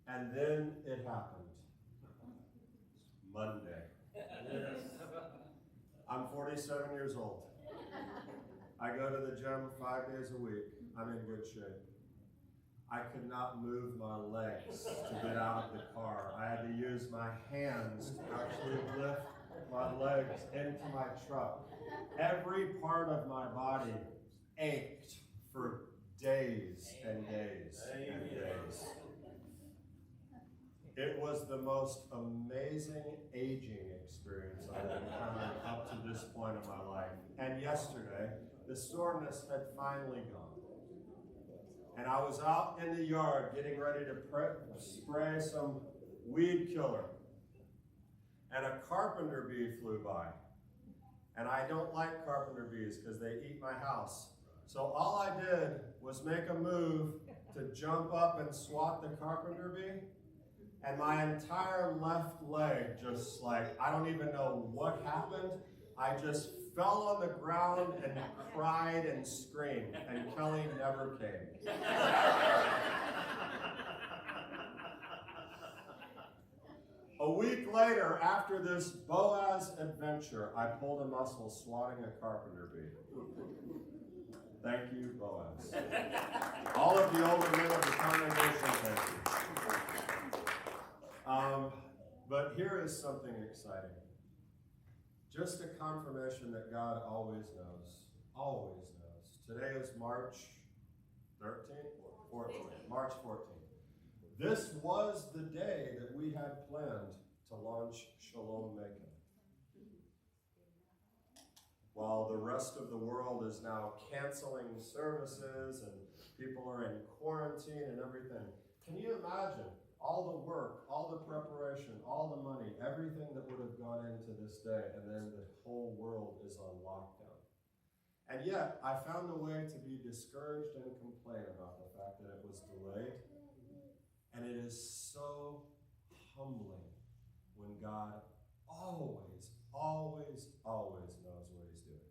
And then it happened. Monday. I'm 47 years old. I go to the gym 5 days a week. I'm in good shape. I could not move my legs to get out of the car. I had to use my hands to actually lift my legs into my truck. Every part of my body ached for days and days and days. It was the most amazing aging experience I've encountered up to this point in my life. And yesterday, the soreness had finally gone. And I was out in the yard getting ready to spray some weed killer. And a carpenter bee flew by. And I don't like carpenter bees because they eat my house. So all I did was make a move to jump up and swat the carpenter bee. And my entire left leg just I don't even know what happened. I just fell on the ground and cried and screamed, and Kelly never came. A week later, after this Boaz adventure, I pulled a muscle swatting a carpenter bee. Thank you, Boaz. All of the older men of the congregation, thank you. But here is something exciting. Just a confirmation that God always knows. Always knows. Today is March 13th? 14th. March 14th. This was the day that we had planned to launch Shalom Macon. While the rest of the world is now canceling services and people are in quarantine and everything, can you imagine all the work, all the preparation, all the money, everything that would have gone into this day, and then the whole world is on lockdown? And yet, I found a way to be discouraged and complain about the fact that it was delayed. And it is so humbling when God always, always, always knows what he's doing.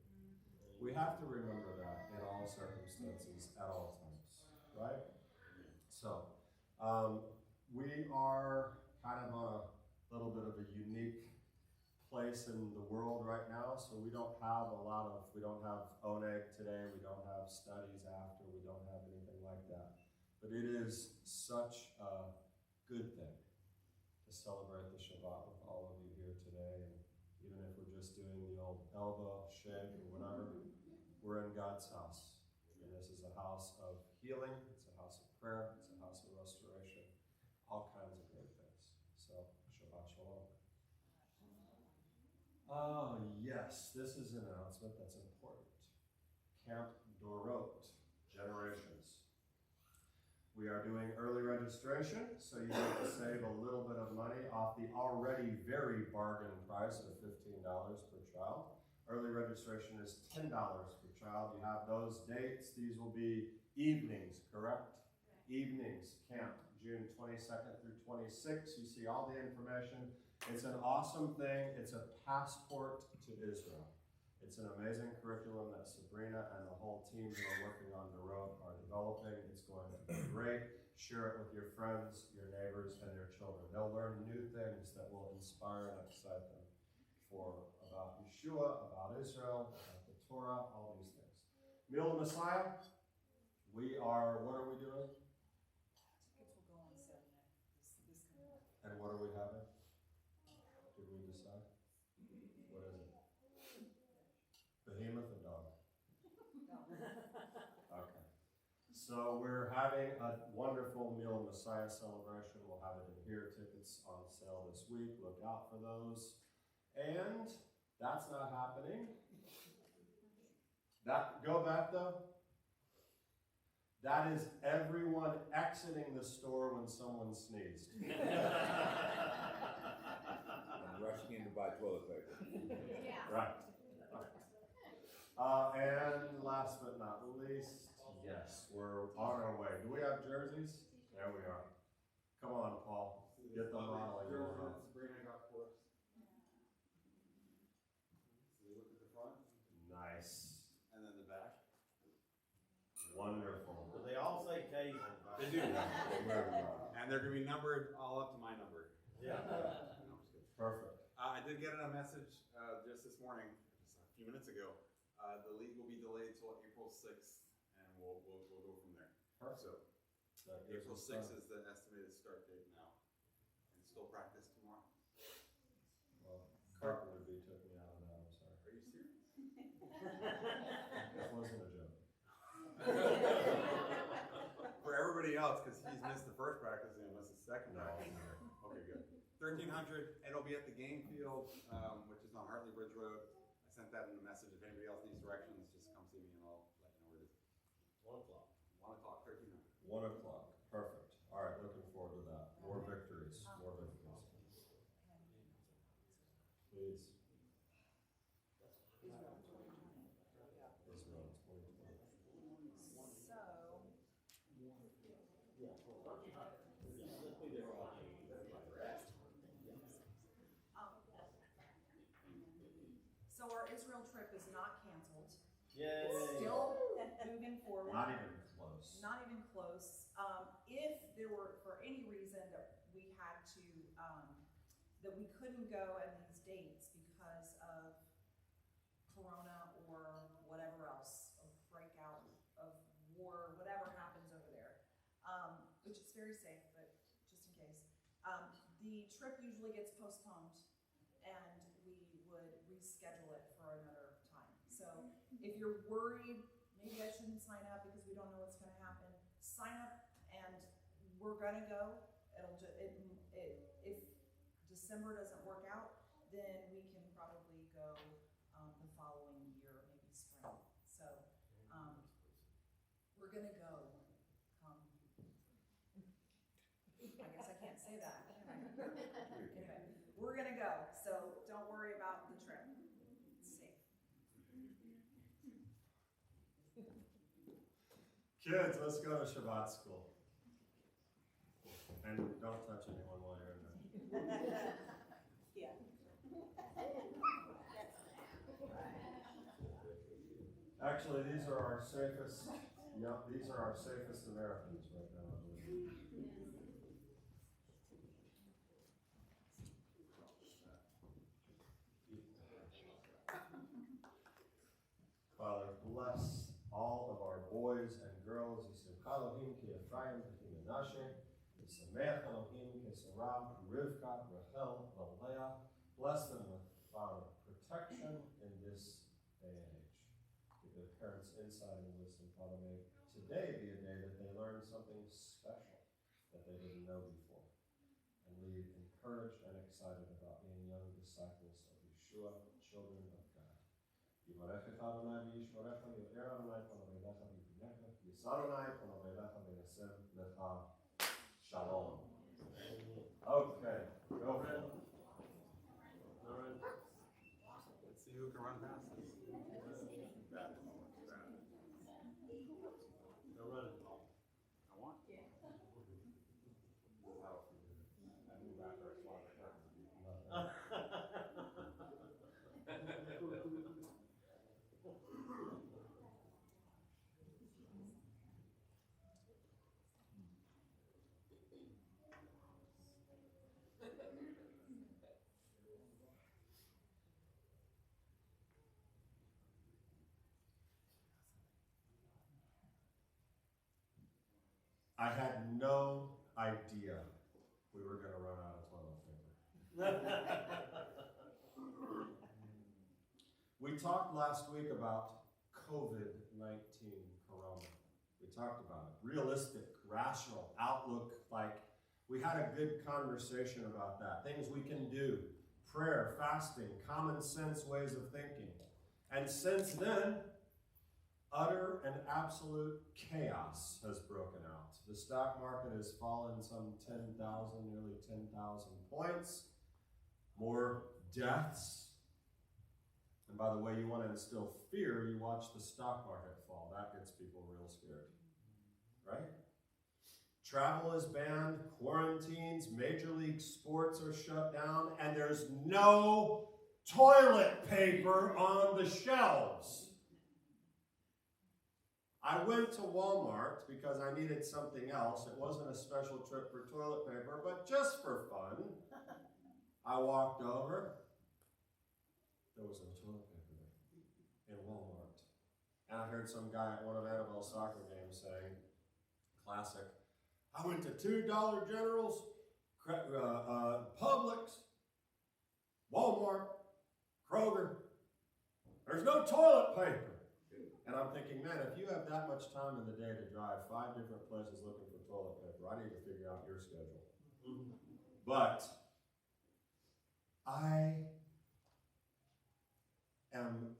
We have to remember that in all circumstances, at all times, right? So, we are kind of on a little bit of a unique place in the world right now, so we don't have ONEG today, we don't have studies after, we don't have anything like that. But it is such a good thing to celebrate the Shabbat with all of you here today, and even if we're just doing the old elbow shake or whatever, we're in God's house. And this is a house of healing, it's a house of prayer, it's a house of restoration, all kinds of great things. So, Shabbat Shalom. Oh, yes, this is an announcement that's important. Camp Dorot, Generations. We are doing early registration, so you get to save a little bit of money off the already very bargain price of $15 per child. Early registration is $10 per child. You have those dates. These will be evenings, correct? Evenings, camp, June 22nd through 26th. You see all the information. It's an awesome thing. It's a passport to Israel. It's an amazing curriculum that Sabrina and the whole team who are working on the road are developing. It's going to be great. Share it with your friends, your neighbors, and your children. They'll learn new things that will inspire and excite them about Yeshua, about Israel, about the Torah, all these things. Meal of Messiah, what are we doing? Tickets will go on sale this coming up. And what are we having? Did we decide? What is it? Behemoth and dog? Okay. So we're having a wonderful Meal of Messiah celebration. We'll have it in here. Tickets on sale this week. Look out for those. And that's not happening. Go back though. That is everyone exiting the store when someone sneezed. And rushing in to buy toilet paper. Yeah. Right. And last but not least, yes, we're on our way. Do we have jerseys? There we are. Come on, Paul. Get the modeling going on. Sabrina got for us. So you look at the front. Nice. And then the back. Wonderful. But they all say Cajun. They do. American. And And they're going to be numbered all up to my number. Yeah. No, I'm just kidding. Perfect. I did get a message just this morning, just a few minutes ago. The league will be delayed till April 6th, and we'll go from there. Perfect. So April 6th is the estimated start date now, and still practice tomorrow. Well, Carpenter Bee took me out of that, I'm sorry. Are you serious? That wasn't a joke. For everybody else, because he's missed the first practice and missed the second No. practice. Okay, good. 1300. It'll be at the game field, which is on Hartley Bridge Road. I sent that in a message. If anybody else needs directions, just come see me and I'll let you know where it is. 1 o'clock. 1 o'clock, 1300. 1 o'clock. Perfect. All right, looking forward to that. More victories. More victories. Please. Israel 2020. So our Israel trip is not canceled. Yay! It's still moving forward. Not even close. Not even close. If there were, for any reason, that we had to, that we couldn't go at these dates because of Corona or whatever else, or breakout of war, whatever happens over there, which is very safe, but just in case. The trip usually gets postponed, and we would reschedule it for another time. So if you're worried, maybe I shouldn't sign up because we don't know what's going to happen, sign up and we're going to go. If December doesn't work out, then we can probably go the following year, maybe spring. So we're going to go. I guess I can't say that. Anyway, we're going to go. So don't worry about the trip. It's safe. Kids, let's go to Shabbat school. And don't touch anyone while you're in there. Yeah. Actually, these are our safest. Yep, these are our safest Americans right now, I believe. Father, bless all of our boys and girls. Elohim ki Ephraim ki Menashe, Yisamech Elohim ki Sarah, Rivka, Rachel, Leah. Bless them with, Father, protection in this day and age. Give their parents insight and wisdom. Father, may today be a day that they learn something special that they didn't know before, and leave encouraged and excited about being young disciples of Yeshua, children of God. Yivarechecha Adonai v'yishmerecha, Yo'er Adonai panav elecha v'yivunecha, Yisar Adonai panav elecha v'yasem lecha shalom. Okay, go for it. All right. Let's see who can run fastest. Go run it. I want. I had no idea we were going to run out of toilet paper. We talked last week about COVID-19, Corona. We talked about it. Realistic, rational outlook. Like, we had a good conversation about that. Things we can do. Prayer, fasting, common sense ways of thinking. And since then, utter and absolute chaos has broken out. The stock market has fallen some 10,000, nearly 10,000 points. More deaths. And by the way, you want to instill fear, you watch the stock market fall. That gets people real scared. Right? Travel is banned, quarantines, major league sports are shut down, and there's no toilet paper on the shelves. I went to Walmart because I needed something else. It wasn't a special trip for toilet paper, but just for fun. I walked over. There was no toilet paper there in Walmart. And I heard some guy at one of Annabelle's soccer games saying, classic, I went to $2 Generals, Publix, Walmart, Kroger. There's no toilet paper. And I'm thinking, man, if you have that much time in the day to drive 5 different places looking for toilet paper, I need to figure out your schedule. But I am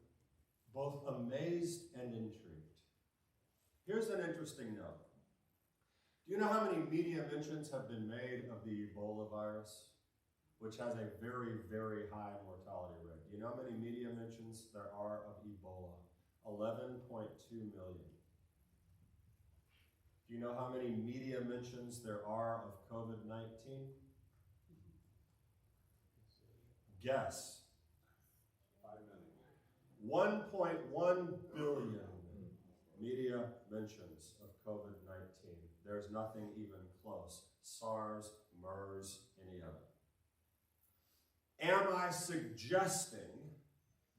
both amazed and intrigued. Here's an interesting note. Do you know how many media mentions have been made of the Ebola virus, which has a very, very high mortality rate? Do you know how many media mentions there are of Ebola? 11.2 million. Do you know how many media mentions there are of COVID-19? Guess. 1.1 billion media mentions of COVID-19. There's nothing even close. SARS, MERS, any of it. Am I suggesting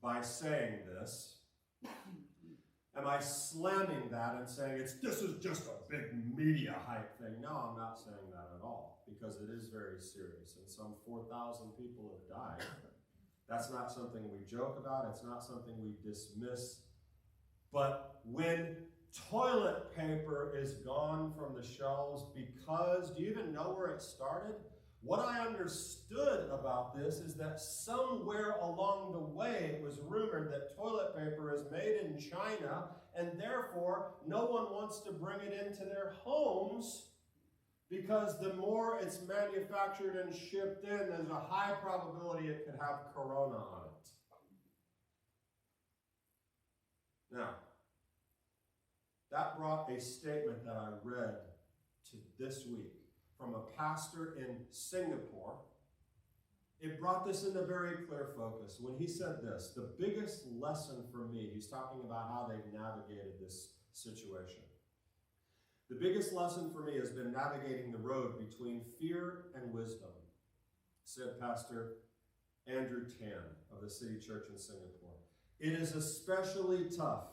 by saying this, am I slamming that and saying this is just a big media hype thing? No, I'm not saying that at all, because it is very serious, and some 4,000 people have died. That's not something we joke about. It's not something we dismiss. But when toilet paper is gone from the shelves because, do you even know where it started? What I understood about this is that somewhere along the way it was rumored that toilet paper is made in China, and therefore no one wants to bring it into their homes, because the more it's manufactured and shipped in, there's a high probability it could have corona on it. Now, that brought a statement that I read to this week from a pastor in Singapore. It brought this into very clear focus when he said this: the biggest lesson for me, he's talking about how they've navigated this situation. The biggest lesson for me has been navigating the road between fear and wisdom, said Pastor Andrew Tan of the City Church in Singapore. It is especially tough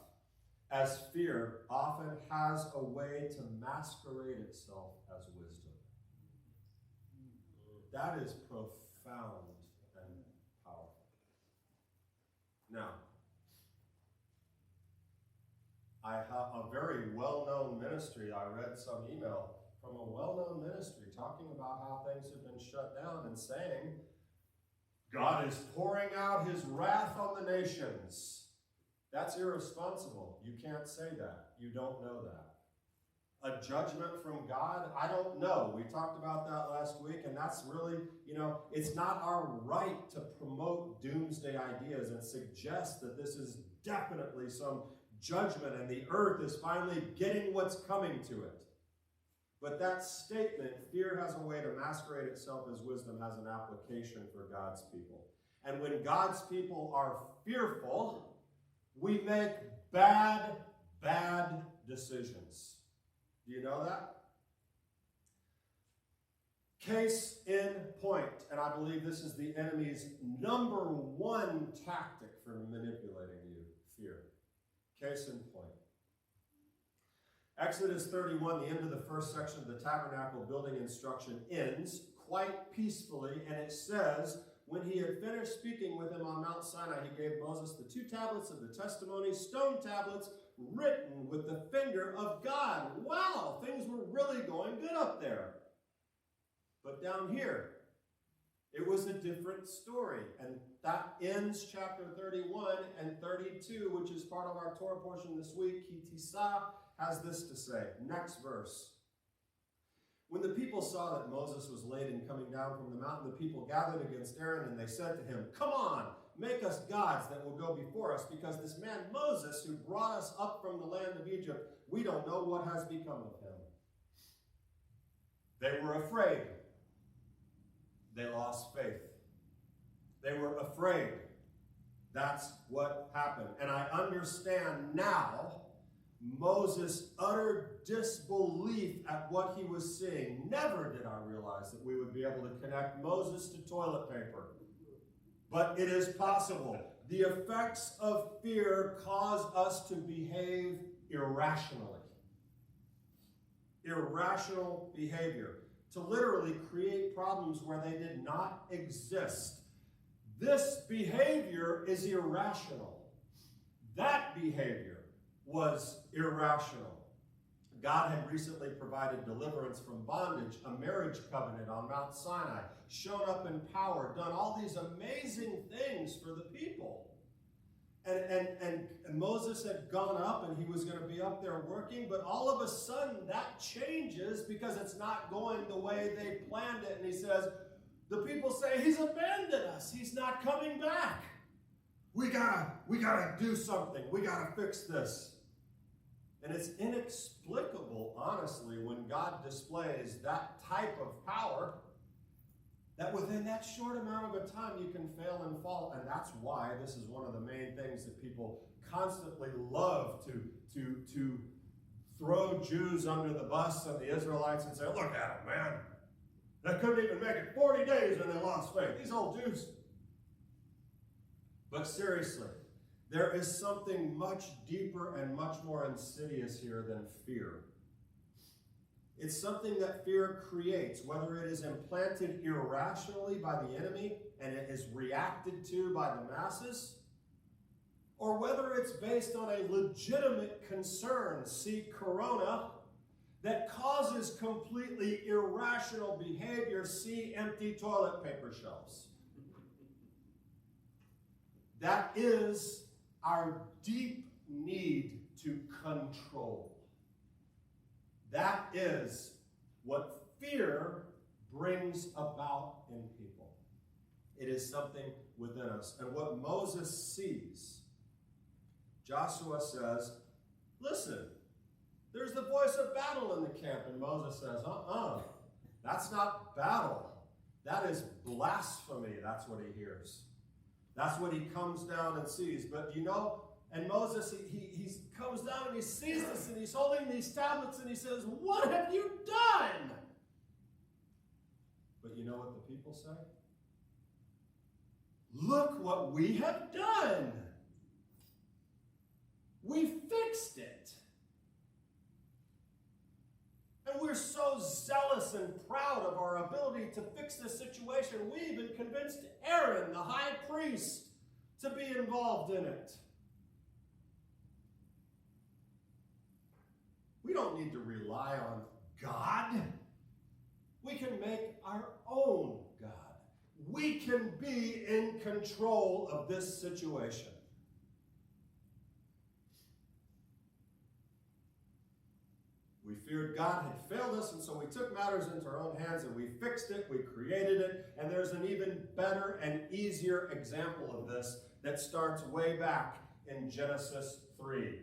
as fear often has a way to masquerade itself as wisdom. That is profound and powerful. Now, I have a very well-known ministry. I read some email from a well-known ministry talking about how things have been shut down and saying, God is pouring out his wrath on the nations. That's irresponsible. You can't say that. You don't know that. A judgment from God? I don't know. We talked about that last week, and that's really, it's not our right to promote doomsday ideas and suggest that this is definitely some judgment and the earth is finally getting what's coming to it. But that statement, fear has a way to masquerade itself as wisdom, has an application for God's people. And when God's people are fearful, we make bad decisions. Do you know that? Case in point, and I believe this is the enemy's number one tactic for manipulating you, fear. Case in point. Exodus 31, the end of the first section of the tabernacle building instruction, ends quite peacefully, and it says, when he had finished speaking with him on Mount Sinai, he gave Moses the 2 tablets of the testimony, stone tablets written with the finger of God. Wow, things were really going good up there. But down here, it was a different story. And that ends chapter 31 and 32, which is part of our Torah portion this week. Kitisa has this to say. Next verse. When the people saw that Moses was late in coming down from the mountain, the people gathered against Aaron, and they said to him, "Come on, make us gods that will go before us, because this man Moses, who brought us up from the land of Egypt, we don't know what has become of him." They were afraid. They lost faith. They were afraid. That's what happened. And I understand now Moses' utter disbelief at what he was seeing. Never did I realize that we would be able to connect Moses to toilet paper. But it is possible. The effects of fear cause us to behave irrationally. Irrational behavior. To literally create problems where they did not exist. This behavior is irrational. That behavior was irrational. God had recently provided deliverance from bondage, a marriage covenant on Mount Sinai, shown up in power, done all these amazing things for the people. And Moses had gone up and he was going to be up there working, but all of a sudden that changes because it's not going the way they planned it. And he says, the people say, he's abandoned us. He's not coming back. We gotta do something. We gotta fix this. And it's inexplicable, honestly, when God displays that type of power, that within that short amount of a time you can fail and fall. And that's why this is one of the main things that people constantly love to throw Jews under the bus and the Israelites and say, look at them, man. They couldn't even make it 40 days and they lost faith. These old Jews. But seriously, there is something much deeper and much more insidious here than fear. It's something that fear creates, whether it is implanted irrationally by the enemy and it is reacted to by the masses, or whether it's based on a legitimate concern, see corona, that causes completely irrational behavior, see empty toilet paper shelves. That is our deep need to control. That is what fear brings about in people. It is something within us. And what Moses sees, Joshua says, listen, there's the voice of battle in the camp. And Moses says, that's not battle. That is blasphemy. That's what he hears. That's what he comes down and sees. But you know, and Moses, he comes down and he sees this and he's holding these tablets and he says, what have you done? But you know what the people say? Look what we have done. We fixed it. And we're so zealous and proud of our ability to fix this situation, we even convinced Aaron, the high priest, to be involved in it. We don't need to rely on God. We can make our own God. We can be in control of this situation. We feared God had failed us, and so we took matters into our own hands and we fixed it, we created it, and there's an even better and easier example of this that starts way back in Genesis 3.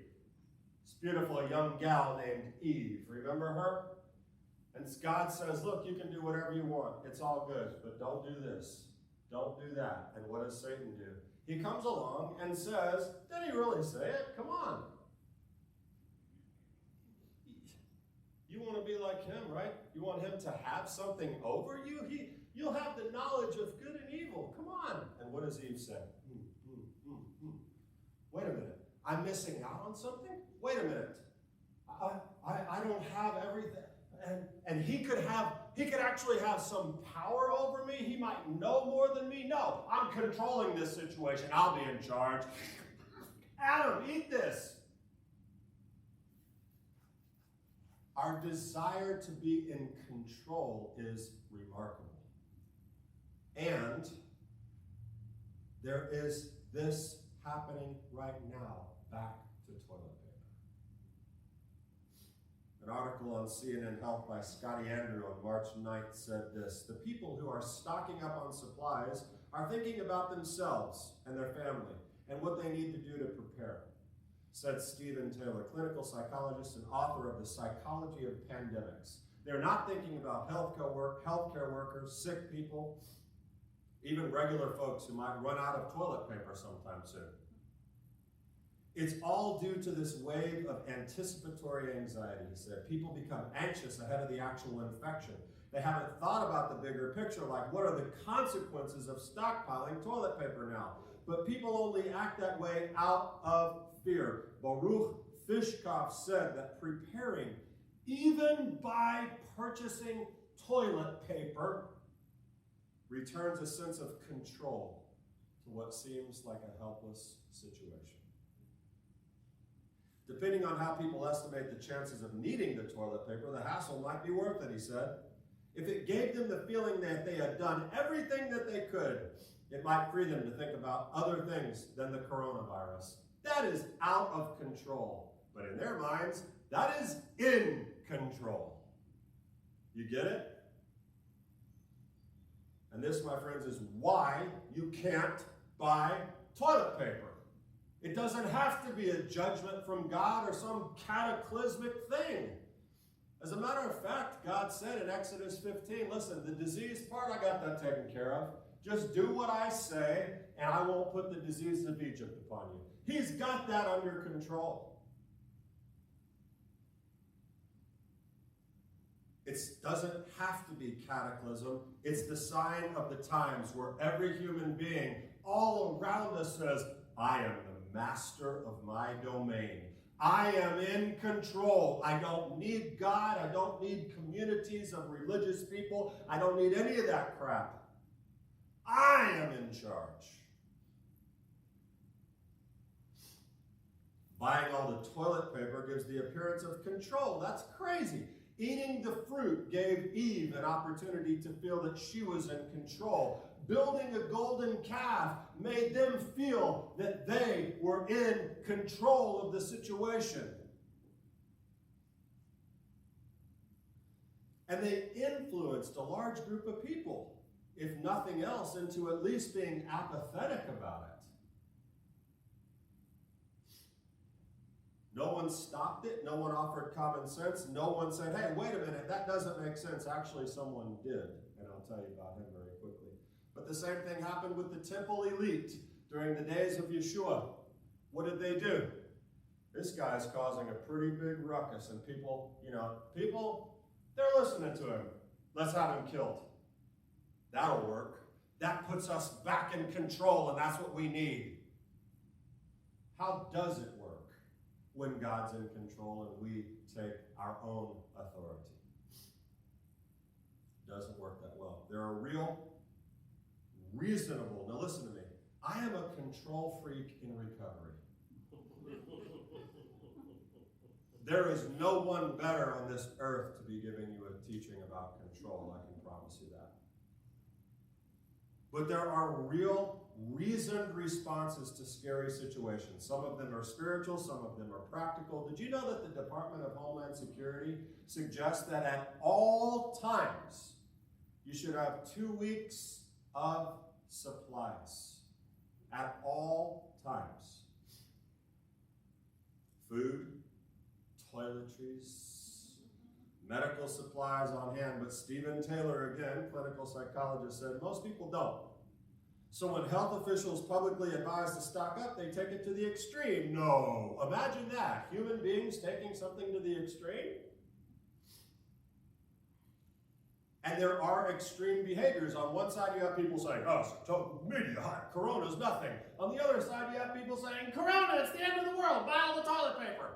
It's beautiful, a young gal named Eve. Remember her? And God says, look, you can do whatever you want. It's all good, but don't do this. Don't do that. And what does Satan do? He comes along and says, did he really say it? Come on. You want to be like him, right? You want him to have something over you? You'll have the knowledge of good and evil. Come on. And what does Eve say? Wait a minute. I'm missing out on something? Wait a minute. I don't have everything. And he could actually have some power over me. He might know more than me. No, I'm controlling this situation. I'll be in charge. Adam, eat this. Our desire to be in control is remarkable. And there is this happening right now back to toilet paper. An article on CNN Health by Scotty Andrew on March 9th said this: the people who are stocking up on supplies are thinking about themselves and their family and what they need to do to prepare, said Stephen Taylor, clinical psychologist and author of The Psychology of Pandemics. They're not thinking about healthcare workers, sick people, even regular folks who might run out of toilet paper sometime soon. It's all due to this wave of anticipatory anxiety, he said. People become anxious ahead of the actual infection. They haven't thought about the bigger picture, like what are the consequences of stockpiling toilet paper now? But people only act that way out of fear. Baruch Fishkoff said that preparing, even by purchasing toilet paper, returns a sense of control to what seems like a helpless situation. Depending on how people estimate the chances of needing the toilet paper, the hassle might be worth it, he said. If it gave them the feeling that they had done everything that they could, it might free them to think about other things than the coronavirus. That is out of control. But in their minds, that is in control. You get it? And this, my friends, is why you can't buy toilet paper. It doesn't have to be a judgment from God or some cataclysmic thing. As a matter of fact, God said in Exodus 15, listen, the disease part, I got that taken care of. Just do what I say, and I won't put the disease of Egypt upon you. He's got that under control. It doesn't have to be cataclysm. It's the sign of the times where every human being all around us says, I am the master of my domain. I am in control. I don't need God. I don't need communities of religious people. I don't need any of that crap. I am in charge. Buying all the toilet paper gives the appearance of control. That's crazy. Eating the fruit gave Eve an opportunity to feel that she was in control. Building a golden calf made them feel that they were in control of the situation. And they influenced a large group of people, if nothing else, into at least being apathetic about it. No one stopped it. No one offered common sense. No one said, hey, wait a minute, that doesn't make sense. Actually, someone did, and I'll tell you about him very quickly. But the same thing happened with the temple elite during the days of Yeshua. What did they do? This guy's causing a pretty big ruckus, and people, they're listening to him. Let's have him killed. That'll work. That puts us back in control, and that's what we need. How does it work when God's in control and we take our own authority? It doesn't work that well. There are reasonable, now listen to me, I am a control freak in recovery. There is no one better on this earth to be giving you a teaching about control, I can promise you that. But there are real, reasoned responses to scary situations. Some of them are spiritual, some of them are practical. Did you know that the Department of Homeland Security suggests that at all times you should have 2 weeks of supplies? At all times. Food, toiletries, medical supplies on hand. But Stephen Taylor, again, clinical psychologist, said most people don't. So when health officials publicly advise to stock up, they take it to the extreme. No, imagine that. Human beings taking something to the extreme. And there are extreme behaviors. On one side, you have people saying, oh, media, Corona's nothing. On the other side, you have people saying, Corona, it's the end of the world. Buy all the toilet paper.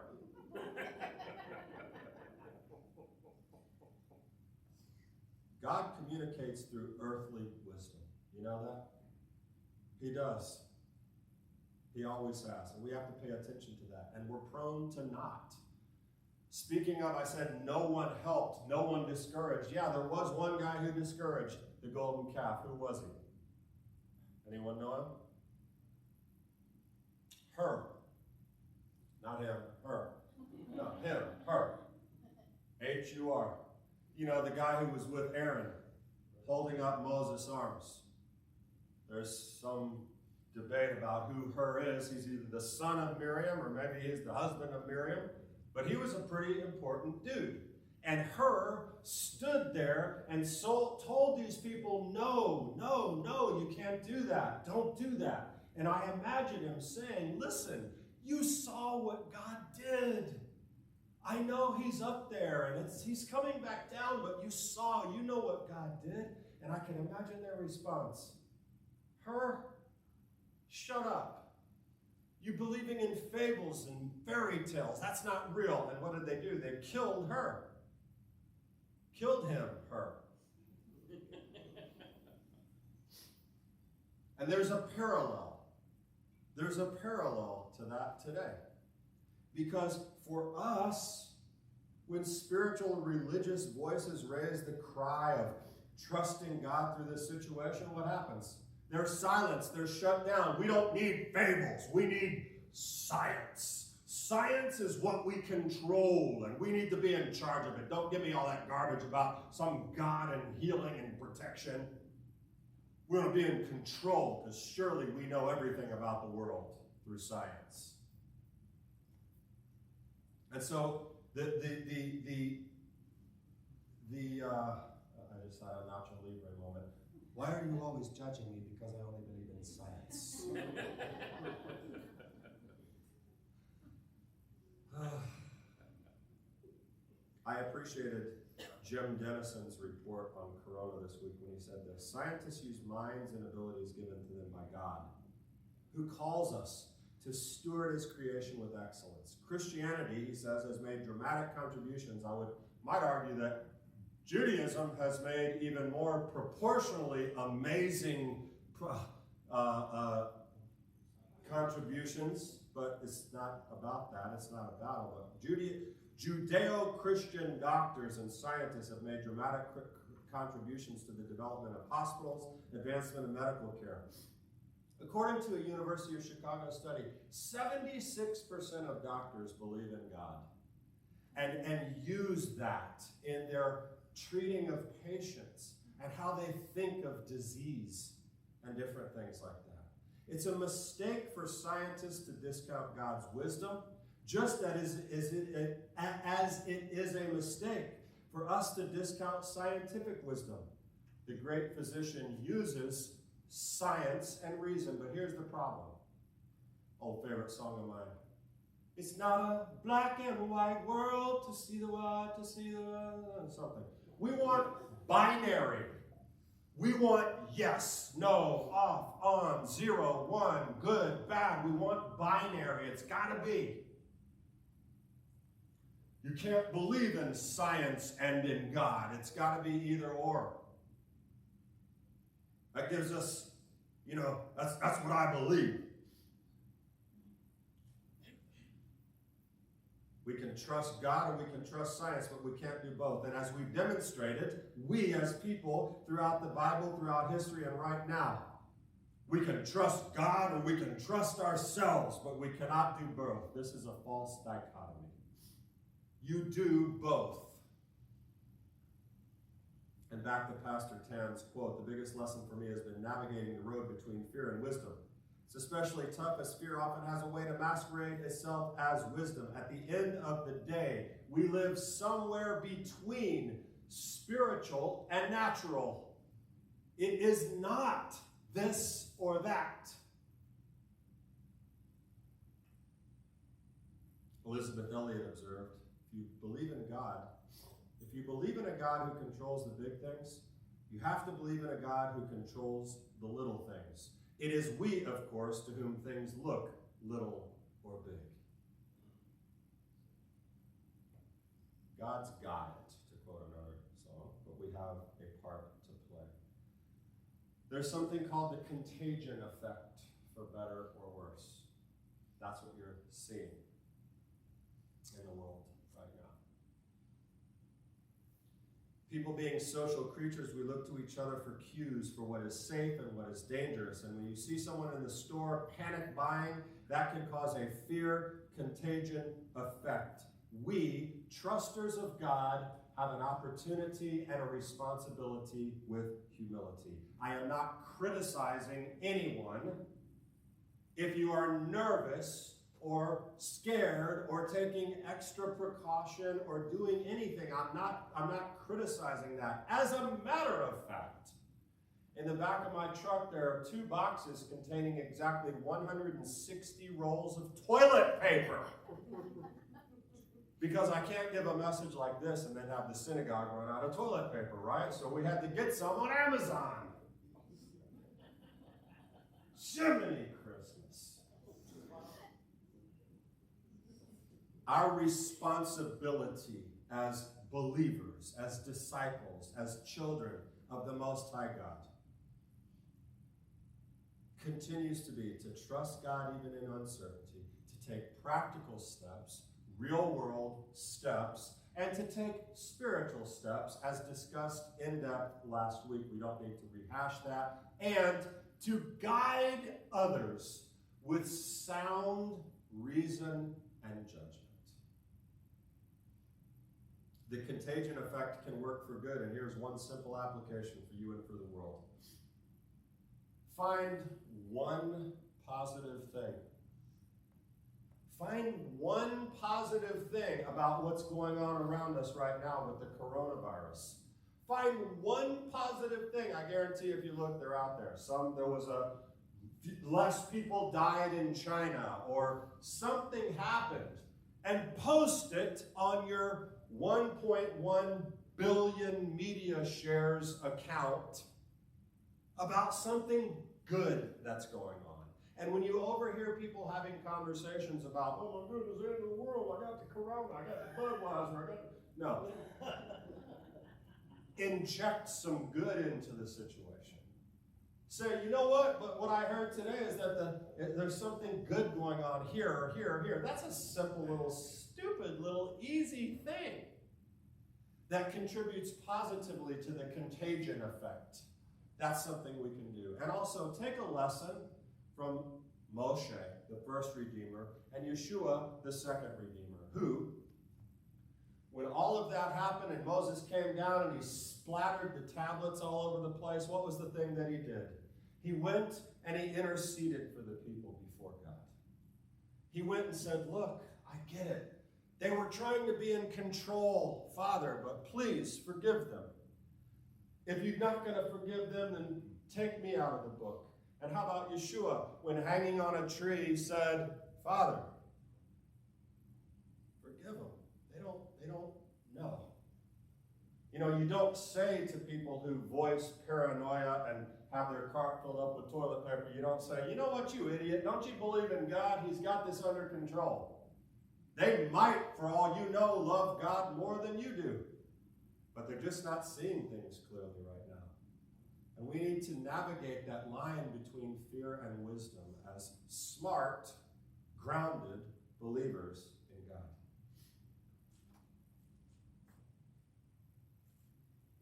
God communicates through earthly wisdom. You know that? He does. He always has. And we have to pay attention to that. And we're prone to not. Speaking of, I said no one helped, no one discouraged. Yeah, there was one guy who discouraged the golden calf. Who was he? Anyone know him? Her. Not him, her. No, him, her. H-U-R. You know, the guy who was with Aaron, holding up Moses' arms. There's some debate about who her is. He's either the son of Miriam or maybe he's the husband of Miriam. But he was a pretty important dude. And her stood there and told these people, no, you can't do that. Don't do that. And I imagine him saying, listen, You saw what God did. I know he's up there and he's coming back down, but you know what God did. And I can imagine their response. Her? Shut up. You believing in fables and fairy tales. That's not real. And what did they do? They killed her. Killed him, her. And there's a parallel. There's a parallel to that today. Because for us, when spiritual religious voices raise the cry of trusting God through this situation, what happens? They're silenced. They're shut down. We don't need fables. We need science. Science is what we control, and we need to be in charge of it. Don't give me all that garbage about some God and healing and protection. We're going to be in control because surely we know everything about the world through science. And so I just had a Nacho Libre moment. Why are you always judging me because I only believe in science? I appreciated Jim Dennison's report on Corona this week when he said this. Scientists use minds and abilities given to them by God, who calls us to steward his creation with excellence. Christianity, he says, has made dramatic contributions. Might argue that Judaism has made even more proportionally amazing contributions, but it's not about that. It's not a battle. Judeo-Christian doctors and scientists have made dramatic contributions to the development of hospitals, advancement of medical care. According to a University of Chicago study, 76% of doctors believe in God and use that in their treating of patients and how they think of disease and different things like that. It's a mistake for scientists to discount God's wisdom, just as it is a mistake for us to discount scientific wisdom. The great physician uses science and reason, but here's the problem. Old favorite song of mine. It's not a black and white world to see the white, to see the something. We want binary. We want yes, no, off, on, 0, 1, good, bad. We want binary. It's got to be. You can't believe in science and in God. It's got to be either or. That gives us, that's what I believe. We can trust God or we can trust science, but we can't do both. And as we've demonstrated, we as people throughout the Bible, throughout history, and right now, we can trust God or we can trust ourselves, but we cannot do both. This is a false dichotomy. You do both. And back to Pastor Tan's quote, the biggest lesson for me has been navigating the road between fear and wisdom. It's especially tough as fear often has a way to masquerade itself as wisdom. At the end of the day, we live somewhere between spiritual and natural. It is not this or that. Elizabeth Elliot observed, if you believe in God, if you believe in a God who controls the big things, you have to believe in a God who controls the little things. It is we, of course, to whom things look little or big. God's got it, to quote another song, but we have a part to play. There's something called the contagion effect, for better or worse. That's what you're seeing in the world right now. People being social creatures, we look to each other for cues for what is safe and what is dangerous. And when you see someone in the store panic buying, that can cause a fear contagion effect. We, trusters of God, have an opportunity and a responsibility with humility. I am not criticizing anyone. If you are nervous or scared or taking extra precaution or doing anything, I'm not criticizing that. As a matter of fact, In the back of my truck, there are 2 boxes containing exactly 160 rolls of toilet paper. Because I can't give a message like this and then have the synagogue run out of toilet paper, right? So we had to get some on Amazon. Jiminy Christmas. Our responsibility as believers, as disciples, as children of the Most High God continues to be to trust God even in uncertainty, to take practical steps, real world steps, and to take spiritual steps as discussed in depth last week. We don't need to rehash that. And to guide others with sound reason and judgment. The contagion effect can work for good, and here's one simple application for you and for the world. Find one positive thing. Find one positive thing about what's going on around us right now with the coronavirus. Find one positive thing. I guarantee if you look, they're out there. Less people died in China, or something happened. And post it on your 1.1 billion media shares account about something good that's going on. And when you overhear people having conversations about, oh my goodness, the end of the world, I got the corona, I got the Budweiser, I got the... No. Inject some good into the situation. Say, you know what? But what I heard today is that there's something good going on here or here or here. That's a simple little, stupid little, easy thing that contributes positively to the contagion effect. That's something we can do. And also take a lesson from Moshe, the first Redeemer, and Yeshua, the second Redeemer, who, when all of that happened and Moses came down and he splattered the tablets all over the place, what was the thing that he did? He went and he interceded for the people before God. He went and said, look, I get it. They were trying to be in control, Father, but please forgive them. If you're not going to forgive them, then take me out of the book. And how about Yeshua, when hanging on a tree, said, Father, forgive them. They don't know. You know, you don't say to people who voice paranoia and have their cart filled up with toilet paper, you don't say, you know what, you idiot, don't you believe in God? He's got this under control. They might, for all you know, love God more than you do. But they're just not seeing things clearly right now. And we need to navigate that line between fear and wisdom as smart, grounded believers in God.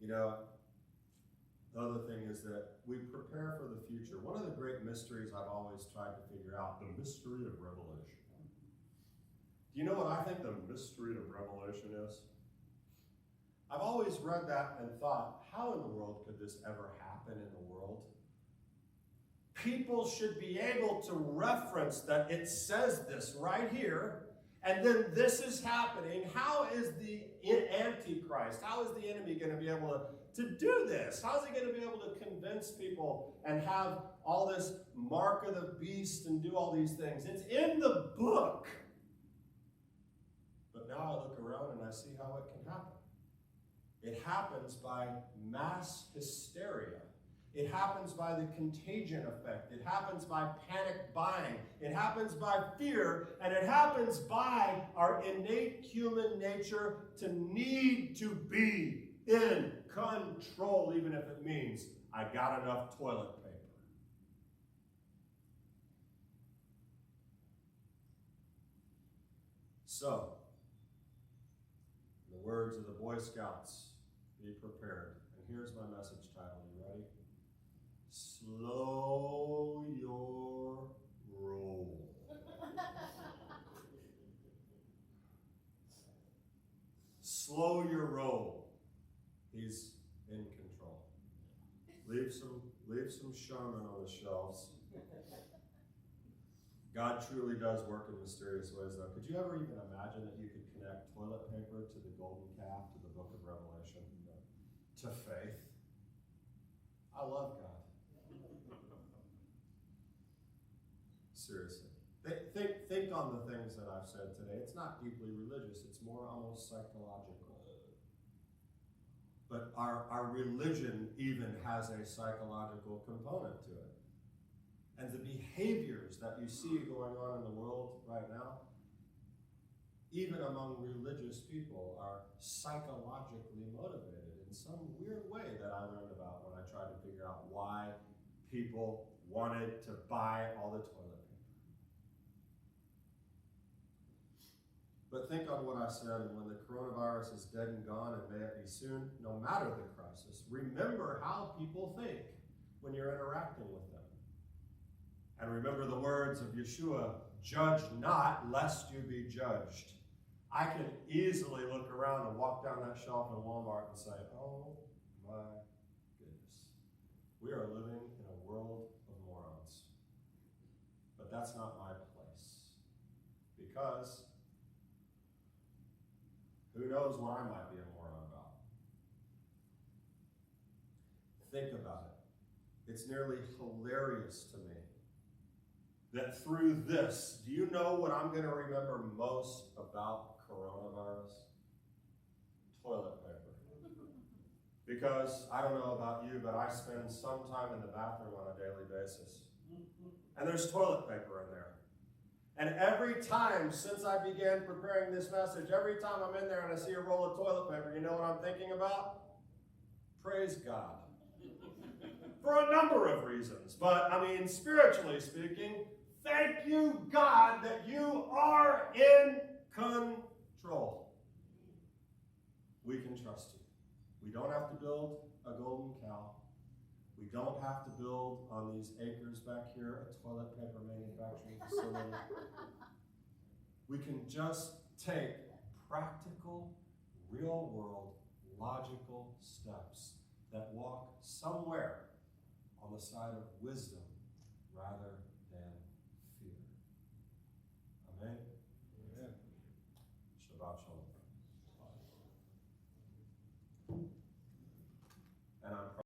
You know, the other thing is that we prepare for the future. One of the great mysteries I've always tried to figure out, the mystery of Revelation. Do you know what I think the mystery of Revelation is? I've always read that and thought, how in the world could this ever happen in the world? People should be able to reference that it says this right here, and then this is happening. How is the Antichrist, how is the enemy going to be able to do this? How is he going to be able to convince people and have all this mark of the beast and do all these things? It's in the book. But now I look around and I see how it can happen. It happens by mass hysteria. It happens by the contagion effect. It happens by panic buying. It happens by fear. And it happens by our innate human nature to need to be in control, even if it means I got enough toilet paper. So, in the words of the Boy Scouts, be prepared. And here's my message title. You ready? Slow your roll. Slow your roll. He's in control. Leave some Charmin on the shelves. God truly does work in mysterious ways, though. Could you ever even imagine that you could connect toilet paper to the golden calf, to the book of Revelation, to faith? I love God. seriously. Think on the things that I've said today. It's not deeply religious. It's more almost psychological. But our religion even has a psychological component to it. And the behaviors that you see going on in the world right now, even among religious people, are psychologically motivated in some weird way that I learned about when I tried to figure out why people wanted to buy all the toilet paper. But think on what I said, and when the coronavirus is dead and gone, and may it be soon, no matter the crisis, remember how people think when you're interacting with them. And remember the words of Yeshua, judge not, lest you be judged. I can easily look around and walk down that shelf in Walmart and say, oh my goodness, we are living in a world of morons. But that's not my place. Because who knows what I might be a moron about? Think about it. It's nearly hilarious to me that through this, do you know what I'm going to remember most about coronavirus? Toilet paper. Because, I don't know about you, but I spend some time in the bathroom on a daily basis. And there's toilet paper in there. And every time since I began preparing this message, every time I'm in there and I see a roll of toilet paper, you know what I'm thinking about? Praise God. For a number of reasons. But, I mean, spiritually speaking, thank you, God, that you are in control. We can trust you. We don't have to build a golden cow. We don't have to build on these acres back here a toilet paper manufacturing facility. We can just take practical, real-world, logical steps that walk somewhere on the side of wisdom